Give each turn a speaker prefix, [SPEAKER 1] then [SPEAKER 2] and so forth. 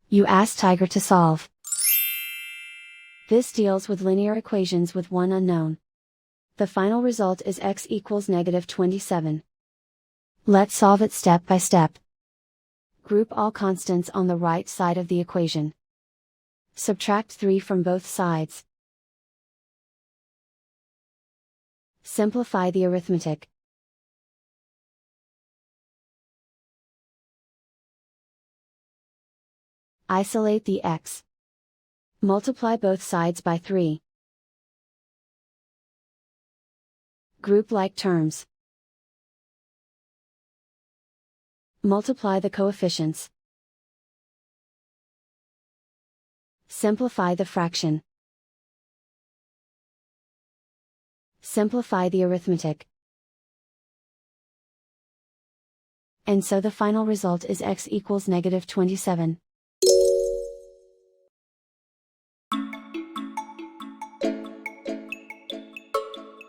[SPEAKER 1] You ask Tiger to solve. This deals with linear equations with one unknown. The final result is x equals -27. Let's solve it step by step. Group all constants on the right side of the equation. Subtract 3 from both sides. Simplify the arithmetic. Isolate the x. Multiply both sides by 3. Group like terms. Multiply the coefficients. Simplify the fraction. Simplify the arithmetic. And so the final result is x equals -27.